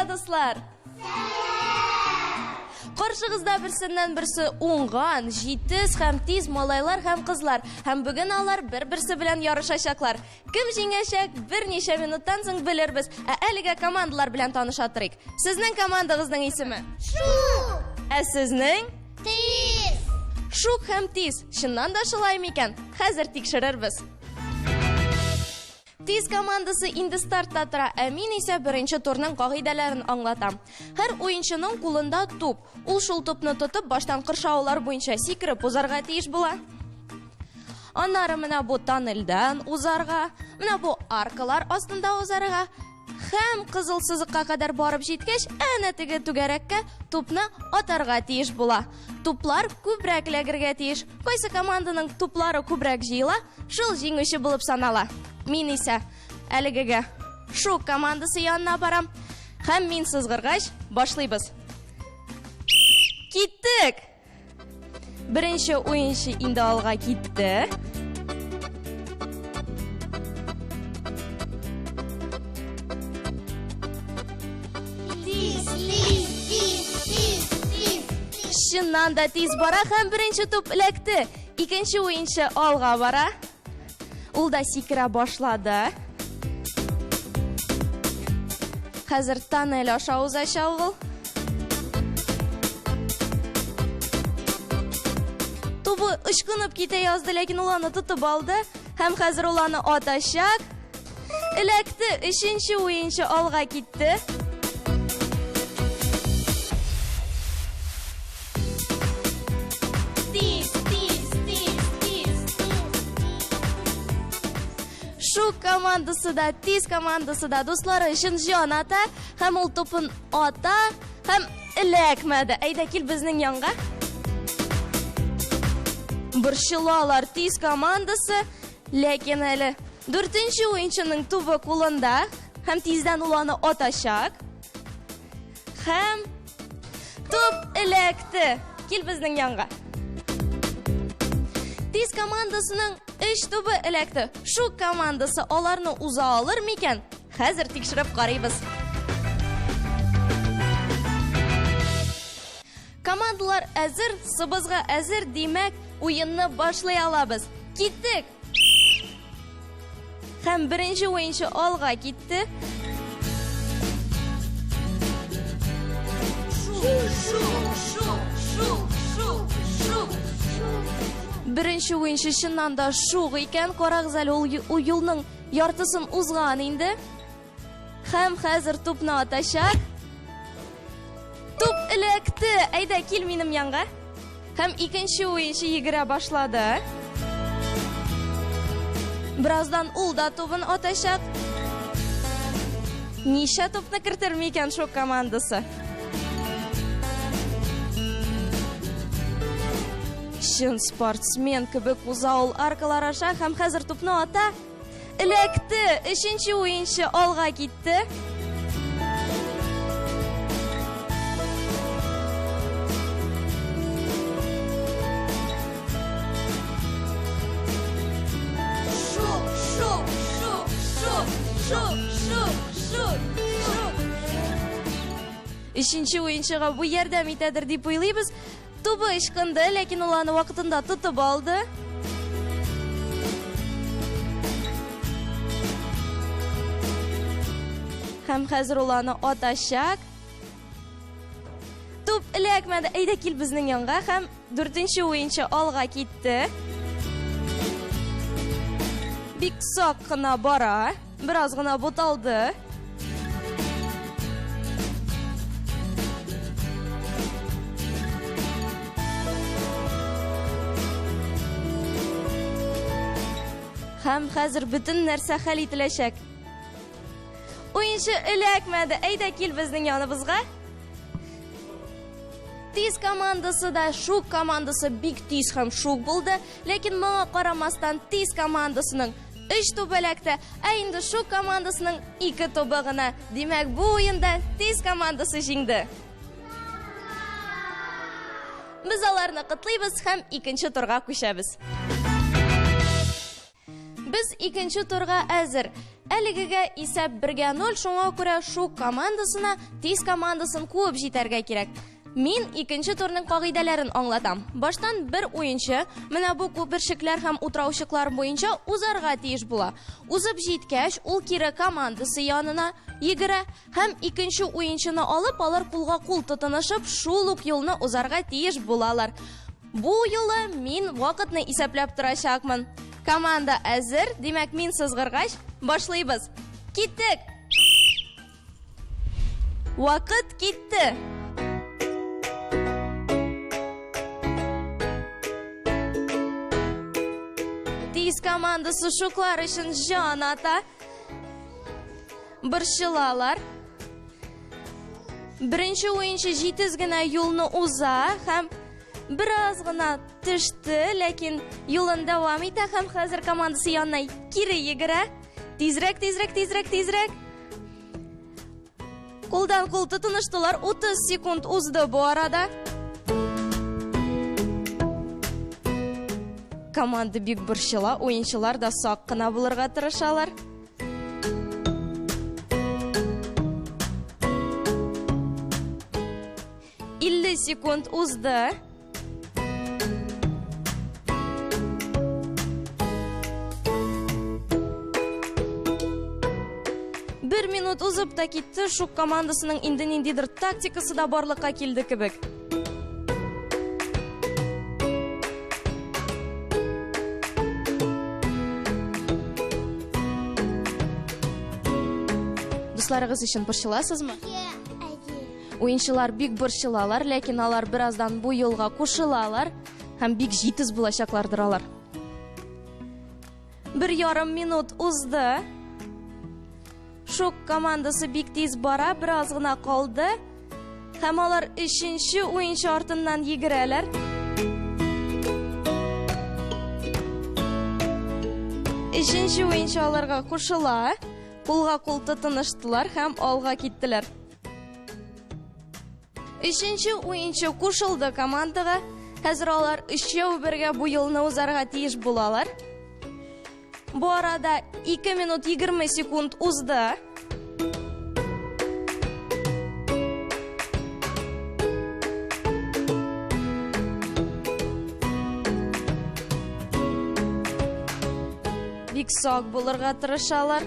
Dostlar. Qarşınızda birsindən-birisi oңған, җитез һәм тиз малайлар һәм кызлар. Һәм бүген алар бер-берсе белән ярышачаклар. Кем җиңәчәк, берничә минуттан соң белербез. Әлегә командалар белән таныша торыйк. Сезнең командагызның исеме? Шук. Сезнең? Тиз. Шук һәм тиз. Чыннан да шулаймы икән? Хәзер тикшерербез. Тиз командасы инде стартта тора, мин исә беренче турның кагыйдәләрен аңлатам. Һәр уенчының кулында туп. Ул шул тупны тотып, баштан кыршаулар буенча сикереп узарга тиеш була. Аннары менә бу тоннельдән узарга, менә бу аркалар астында узарга, һәм кызыл сызыкка кадәр барып җиткәч, әнә теге түгәрәккә тупны атарга тиеш була. Туплар күбрәк эләгергә тиеш. Кайсы команданың туплары күбрәк җыела, шул җиңүче булып санала. Мин исә әлегегә Шук командасы янына барам. Һәм мин сызгыргач башлыйбыз. Киттек! Беренче уенчы инде алга китте. Чыннан да тиз бара һәм беренче туп эләкте. Икенче уенчы алга бара. Ул да сикерә башлады. Хәзер тоннель аша узачак ул. Тубы ычкынып китә язды, ләкин ул аны тотып алды. Һәм хәзер ул аны атачак. Эләкте, өченче уенчы алга китте. Шук командасы да, тиз командасы да дуслары өчен җан ата, һәм ул тупын ата, һәм эләкмәде. Әйдә кил безнең янга. Борчылалар тиз командасы, ләкин әле 4нче уенчының тубы кулында, һәм тиздән ул аны атачак. Һәм туп эләкте. Кил безнең янга. Тиз командасының 3 тубы эләкте. Шук командасы аларны уза алыр микән? Хәзер тикшереп карыйбыз. Командалар әзер, сыбызга әзер, димәк, уенны башлый алабыз. Киттек! Һәм беренче уенчы алга китте. Беренче уенчы чыннан да Шук икән, карагыз әле ул юлның яртысын узган инде. Һәм хәзер тупны атачак. Туп эләкте. Әйдә кил минем янга. Һәм икенче уенчы йөгерә башлады. Бираздан ул да тупын атачак. Ничә тупны кертер микән Шук командасы? Чын спортсмен кебек уза ул аркалар аша һәм хәзер тупны ата. Эләкте. Өченче уенчы алга китте. Өченче уенчыга бу ярдәм итәдер дип уйлыйбыз. Тубы ычкынды, ләкин ул аны вакытында тотып алды. Һәм хәзер ул аны атачак. Туп эләкмәде. Әйдә кил безнең янга. Һәм 4нче уенчы алга китте. Бик сак кына бара. Бераз гына буталды. Һәм хәзер бүтән нәрсә хәл ителәчәк. Уенчы эләкмәде. Әйдә кил безнең яныбызга. Tez komandasi da Shuk komandasi big tez ham Shuk bo'ldi, lekin menga qaramasdan Tez komandasining 3 to'palakda, endi Shuk komandasining 2 to'pig'ini. Demak, bu o'yinda Tez komandasi jingdi. Biz ularni qutlaymiz ham ikkinchi turga ko'chamiz. Biz ikkinchi turga hozir. Aligiga esa 1-0, shunga ko'ra Shuk komandasini Tez komandasini ko'p jitarga kerak. Men ikkinchi turning qoidalarini anglatam. Boshdan bir o'yinchi mana bu ko'pirshiklar ham o'tirovshiqlar bo'yicha o'zarga tegish bo'ladi. O'zib jetgach, u kira komandasi yonina yigira ham ikkinchi o'yinchini olib, ular qo'lga qo'l tutinishib, shu yo'lni o'zarga tegish bo'lalar. Bu yo'li men vaqtni hisoblab turashaqman. Komanda hazır, demak men sizg'irg'ash boshlaymiz. Ketdik. Vaqt ketdi. Tez komandasi Shuklar uchun jon ata. Bir shilalar. Birinchi o'yinchi jetizgina yo'lni o'za ham birozgina tishdi, lekin yo'lini davom eta ham hozir komandasi yoniga kiri yigira. Tezrak. Qo'ldan qo'l tutinishdilar, 30 sekund o'zdi bu arada. Komanda big bir shila, o'yinchilar da soqqina bo'lirga tirishadilar. Sekund o'zdi. 1 minut o'zibda ketdi. Shu komandasining endi nindidir taktikasida borliqqa keldi kibik. Do'stlaringiz uchun bir shilasizmi? O'yinchilar big bir shilalar, lekin ular birozdan bu yo'lga qo'shilalar, ham big jitiz bo'lashaqlardir ular. 1,5 minut o'zdi. Shuk komandasi big tez bora, birozgina qoldi. Ham ular 3-chi o'yinchi ortidan yigiralar. Uchinchi o'yinchi ularga qo'shila, qo'lga qo'l tutinishdilar ham olg'a ketdilar. 3-chi o'yinchi qo'shildi komandaga. Hozir ular 3 birga bu yo'lni o'zarga tegish bo'lalar. Bu arada 2 minut 20 sekund o'zdi. Big soq bo'lirga tirishadilar.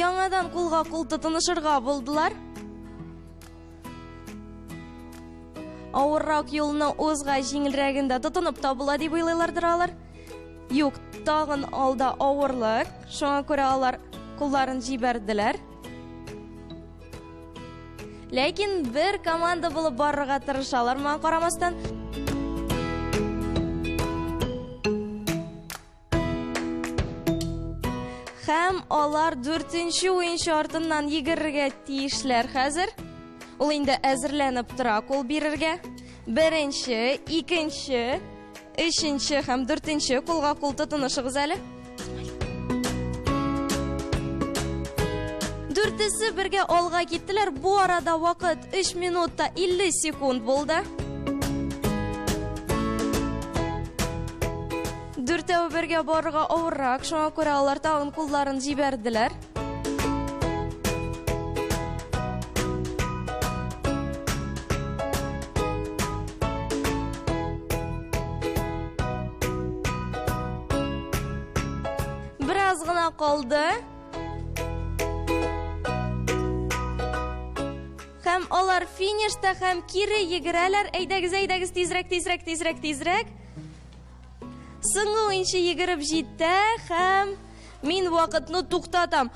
Yangadan qo'lga qo'l tutinishirga bo'ldilar. Avurroq yo'lni o'zga yengilragida tutinib topiladi deb o'ylaylardir ular. Yo'q, tag'in olda avurlik. Shunga ko'ra ular qo'llarini jibardilar. Lekin bir komanda bo'lib borga tirishadilar, men qaramasdan. Ham ular 4-chi o'yinchi ortidan yigirga tiyishlar hozir. U endi azirlanib tura qo'l berishga. 1-chi, 2-chi, 3-chi ham 4-chi qo'lga qo'l tutinishingiz hali. 4-si birga olg'a ketdilar. Bu arada vaqt 3 minutda 50 sekund bo'ldi. 4 birga borga ovurroq, shunga ko'ra ular tag'in qo'llarini jibardilar. Birozgina qoldi. Ham ular finishda ham kiri yigiralar. Aydagiz tezrak. So'nggi o'yinchi yigirib jetdi ham men vaqtni to'xtatam.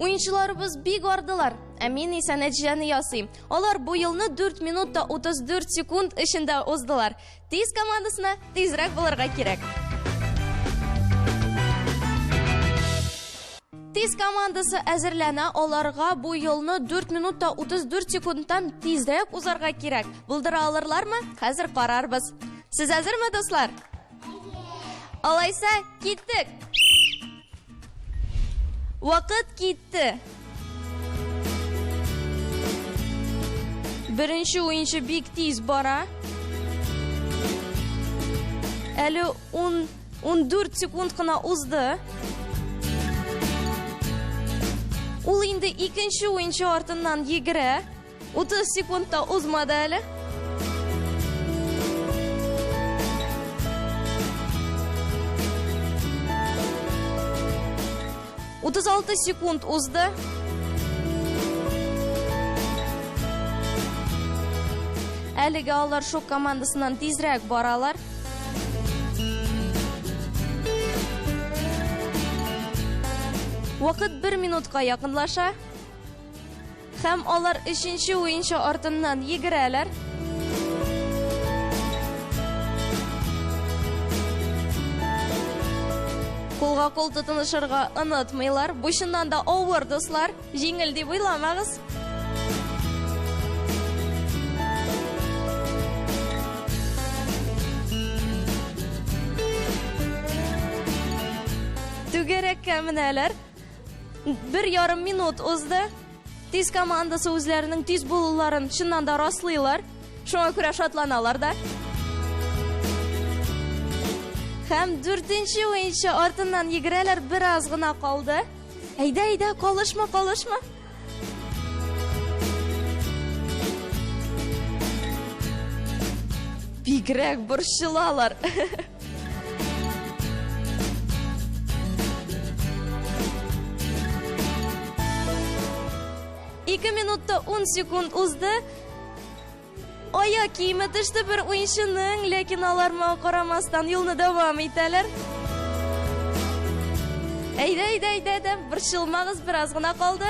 O'yinchilarimiz big ordilar. Men esa natijani yozayim. Ular bu yilni 4 minutda 34 sekund ichida o'zdilar. Tez komandasini tezroq bo'larga kerak. Тиз командасы әзерләнә, аларга бу елны 4 минутта 34 секундтан тизрәк узарга кирәк. Булдыра алырлармы? Хәзер карарбыз. Сез әзерме, дуслар? Алайса, киттек. Вакыт китте. Беренче уенчы бик тиз бара. Әле 14 секунд кына узды. Ул инде икенче уенчы артыннан йөгерә. 30 секундта узмады әле. Утыз 36 секунд узды. Әлеге алар шок командасынан тизрәк баралар. Вакыт 1 минутка якынлаша. Һәм алар 3нче уенчы артыннан йөгерәләр. Кулга кул тотынышырга онытмыйлар. Бу чыннан да авыр, дуслар. Җиңел дип уйламагыз. Түгәрәккә менәләр. 1,5 минут узды. Тиз командасы үзләренең тиз булуларын чыннан да раслыйлар. Шуңа күрә шатланалар да. Һәм 4нче уенчы артыннан йөгерәләр, бераз гына калды. Әйдә, калышма. Бигрәк борчылалар. 2 минутта 10 секунд узды. Аяк киеме төште бер уенчының, ләкин алар моңа карамастан юлны дәвам итәләр. Әйдә, борчылмагыз, бераз гына калды.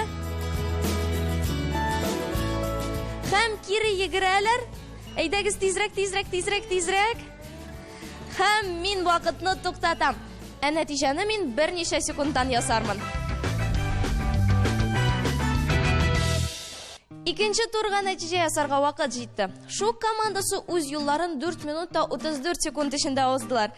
Һәм кире йөгерәләр. Әйдәгез, тизрәк. Һәм мин вакытны туктатам. Нәтиҗәне мин берничә секундтан ясармын. Икенче турга нәтиҗә ясарга вакыт җитте. Шок командасы үз юлларын 4 минутта 34 секунд эчендә уздылар.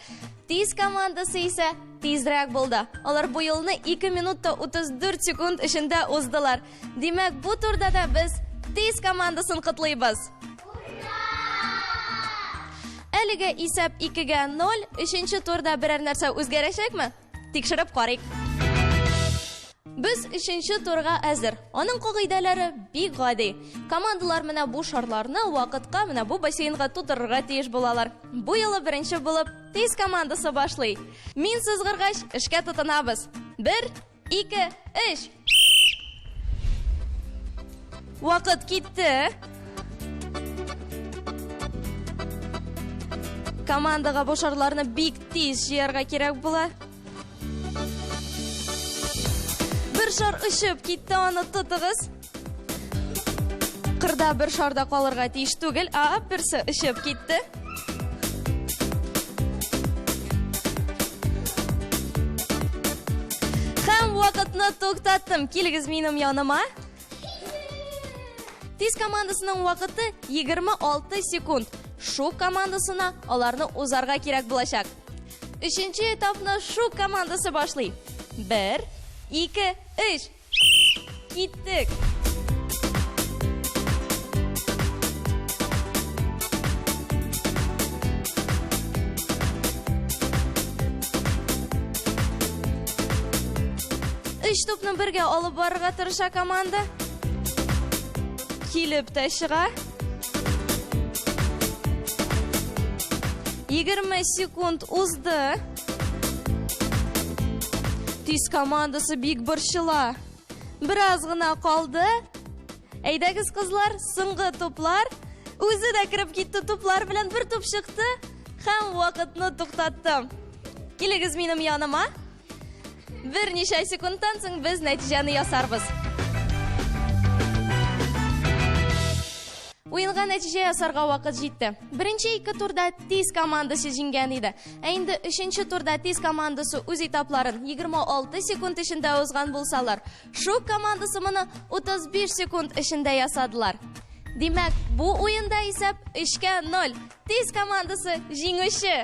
Тиз командасы исә тизрәк булды. Алар бу елны 2 минутта 34 секунд эчендә уздылар. Димәк, бу турда да без тиз командасын котлыйбыз. Әлегә исәп 2-0. 3нче турда берәр нәрсә үзгәрәчәкме? Тикшереп карыйк. Без 3нче турга әзер. Аның кагыйдәләре бик гади. Командалар менә бу шарларны вакытка менә бу бассейнга тутырырга тиеш булалар. Бу елы беренче булып тиз командасы башлый. Мин сызгыргач эшкә тотынабыз. 1, 2, 3. Вакыт китте. Командага бу шарларны бик тиз җыярга кирәк була. Bir шар ұшып кетті, аны тұтығыз. Қырда бір шарда қалырға тиіш түгіл, бірсі ұшып кетті. Һәм вақытны тоқтаттым. Келігіз менің яныма. Тиз командасының вақыты 26 секунд. Шок командасына аларны узарга кирәк булачак. 3нче этапны шок командасы башлый. 1, 2, 3. Киттек. Үч топны бергә алып барырга тырыша команда. Килеп тә чыга. 20 секунд узды. Тиз командасы бик борчыла. Бераз гына калды. Әйдәгез, кызлар, соңгы топлар. Үзе дә кирип китте, топлар белән бер топ чыкты. Һәм вакытны туктаттым. Килегез минем яныма. Берничә секундтан соң без нәтиҗәне ясарбыз. O'yinga natija yasarga vaqt yetdi. Birinchi 2 turda tez komandasi jinggan edi. Endi 3-chi turda tez komandasi o'z etaplarini 26 sekund ichida o'zgan bo'lsalar, shu komandasi buni 35 sekund ichida yasadilar. Demak, bu o'yinda hisob 3-0. Tez komandasi jing'ishi.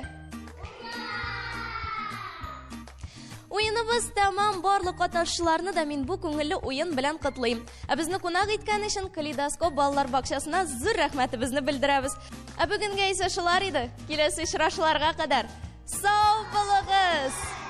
O'yinimiz tamam, barliq qatnashchilarni da men bu ko'ngilli o'yin bilan qutlayman. Bizni qonaq etgan uchun Kaleidoskop bolalar bog'chasiga zo'r rahmatimizni bildiramiz. Bugunga esa shular edi. Kelasi uchrashuvlarga qadar sog' bo'linglar.